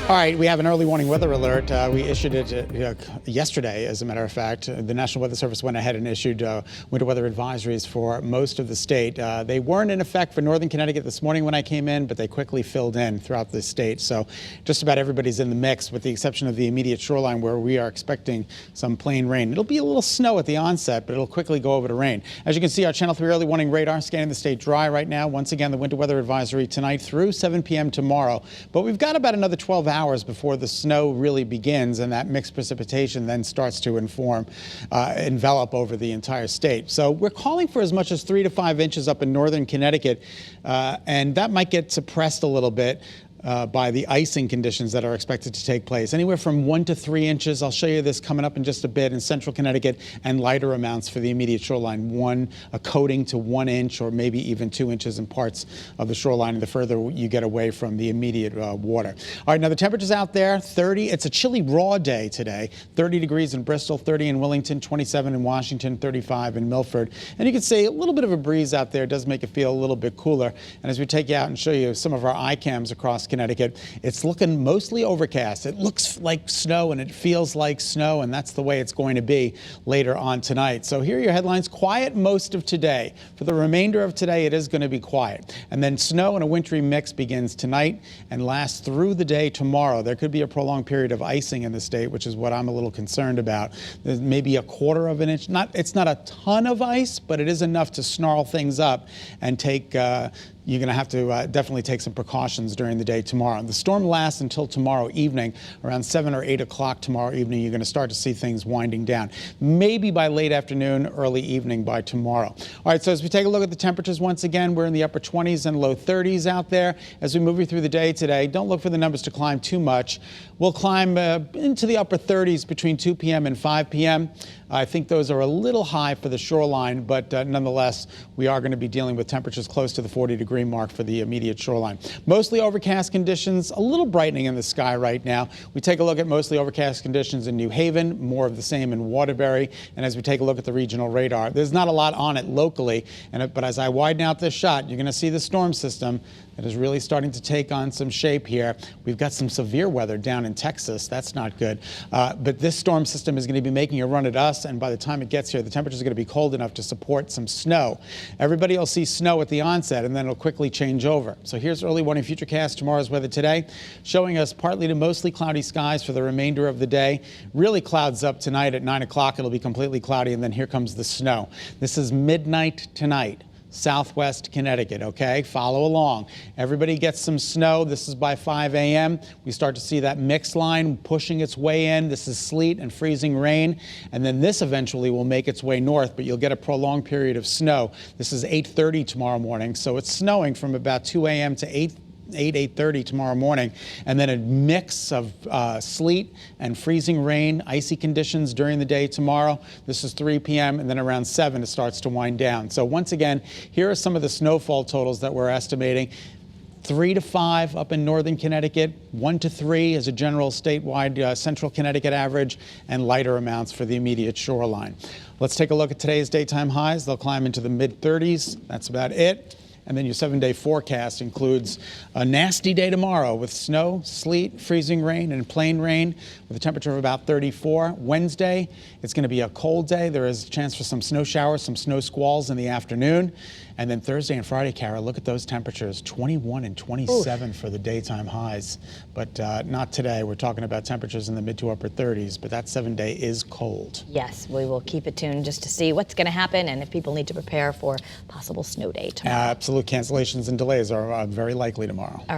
All right, we have an early warning weather alert. We issued it yesterday, as a matter of fact. The National Weather Service went ahead and issued winter weather advisories for most of the state. They weren't in effect for northern Connecticut this morning when I came in, but they quickly filled in throughout the state. So just about everybody's in the mix, with the exception of the immediate shoreline, where we are expecting some plain rain. It'll be a little snow at the onset, but it'll quickly go over to rain. As you can see, our Channel 3 early warning radar scanning the state dry right now. Once again, the winter weather advisory tonight through 7 p.m. tomorrow. But we've got about another 12 hours before the snow really begins, and that mixed precipitation then starts to envelop over the entire state. So we're calling for as much as 3 to 5 inches up in northern Connecticut, and that might get suppressed a little bit by the icing conditions that are expected to take place. Anywhere from 1 to 3 inches. I'll show you this coming up in just a bit in central Connecticut, and lighter amounts for the immediate shoreline. A coating to 1 inch, or maybe even 2 inches in parts of the shoreline, the further you get away from the immediate water. All right, now the temperatures out there, 30. It's a chilly raw day today. 30 degrees in Bristol, 30 in Wellington, 27 in Washington, 35 in Milford. And you can see a little bit of a breeze out there. It does make it feel a little bit cooler. And as we take you out and show you some of our iCams across Connecticut, it's looking mostly overcast. It looks like snow and it feels like snow, and that's the way it's going to be later on tonight. So here are your headlines. Quiet most of today. For the remainder of today, it is going to be quiet. And then snow and a wintry mix begins tonight and lasts through the day tomorrow. There could be a prolonged period of icing in the state, which is what I'm a little concerned about. There's maybe a 1/4 of an inch. It's not a ton of ice, but it is enough to snarl things up and take you're going to have to definitely take some precautions during the day tomorrow. The storm lasts until tomorrow evening. Around 7 or 8 o'clock tomorrow evening, you're going to start to see things winding down. Maybe by late afternoon, early evening by tomorrow. All right, so as we take a look at the temperatures once again, we're in the upper 20s and low 30s out there. As we move you through the day today, don't look for the numbers to climb too much. We'll climb into the upper 30s between 2 p.m. and 5 p.m. I think those are a little high for the shoreline, but nonetheless, we are going to be dealing with temperatures close to the 40-degree mark for the immediate shoreline. Mostly overcast conditions, a little brightening in the sky right now. We take a look at mostly overcast conditions in New Haven, more of the same in Waterbury, and as we take a look at the regional radar, there's not a lot on it locally, but as I widen out this shot, you're going to see the storm system that is really starting to take on some shape here. We've got some severe weather down in Texas. That's not good. But this storm system is going to be making a run at us, and by the time it gets here, the temperatures are going to be cold enough to support some snow. Everybody will see snow at the onset, and then it'll quickly change over. So here's early warning futurecast, tomorrow's weather today, showing us partly to mostly cloudy skies for the remainder of the day. Really clouds up tonight at 9 o'clock. It'll be completely cloudy, and then here comes the snow. This is midnight tonight. Southwest Connecticut, okay? Follow along. Everybody gets some snow. This is by 5 a.m. We start to see that mix line pushing its way in. This is sleet and freezing rain. And then this eventually will make its way north, but you'll get a prolonged period of snow. This is 8:30 tomorrow morning, so it's snowing from about 2 a.m. to 8:30 tomorrow morning, and then a mix of sleet and freezing rain, icy conditions during the day tomorrow. This is 3 p.m. and then around 7 it starts to wind down. So once again, here are some of the snowfall totals that we're estimating. 3 to 5 up in northern Connecticut, 1 to 3 as a general statewide central Connecticut average, and lighter amounts for the immediate shoreline. Let's take a look at today's daytime highs. They'll climb into the mid-30s. That's about it. And then your 7-day forecast includes a nasty day tomorrow with snow, sleet, freezing rain, and plain rain with a temperature of about 34. Wednesday, it's going to be a cold day. There is a chance for some snow showers, some snow squalls in the afternoon. And then Thursday and Friday, Kara, look at those temperatures, 21 and 27 for the daytime highs. But not today. We're talking about temperatures in the mid to upper 30s, but that 7-day is cold. Yes, we will keep it tuned just to see what's going to happen and if people need to prepare for possible snow day tomorrow. Absolute cancellations and delays are very likely tomorrow. All right.